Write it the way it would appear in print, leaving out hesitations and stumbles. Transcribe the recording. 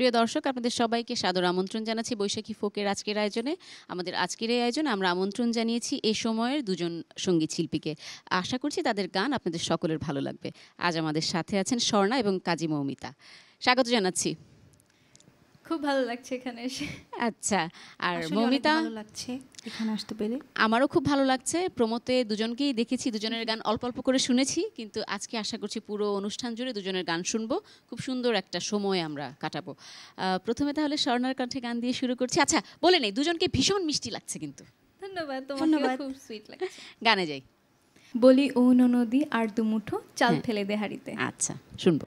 প্রিয় দর্শক, আপনাদের সবাইকে সাদর আমন্ত্রণ জানাচ্ছি বৈশাখী ফোকের আজকের আয়োজনে। আমাদের আজকের এই আয়োজনে আমরা আমন্ত্রণ জানিয়েছি এ সময়ের দুজন সঙ্গীত শিল্পীকে। আশা করছি তাদের গান আপনাদের সকলের ভালো লাগবে। আজ আমাদের সাথে আছেন স্বর্ণা এবং কাজী মৌমিতা। স্বাগত জানাচ্ছি। খুব ভালো লাগছে এখানে এসে। আচ্ছা, আর আসলে অনেক মৌমিতা? ভালো লাগছে এখানে আসতে পেরে। আমারও খুব ভালো লাগছে। প্রোমোতে দুজনকেই দেখেছি, দুজনের গান অল্প অল্প করে শুনেছি, কিন্তু আজকে আশা করছি পুরো অনুষ্ঠান জুড়ে দুজনের গান শুনবো। খুব সুন্দর একটা সময় আমরা কাটাবো। প্রথমে তাহলে স্বর্ণার কণ্ঠে গান দিয়ে শুরু করছি। আচ্ছা, বলে নেই, দুজনকে ভীষণ মিষ্টি লাগছে কিন্তু। ধন্যবাদ, তোমাকেও খুব সুইট লাগছে। গানে যাই। বলি ও নদী আর দুমুঠো চাল ফেলে দে হাড়িতে। আচ্ছা, শুনবো।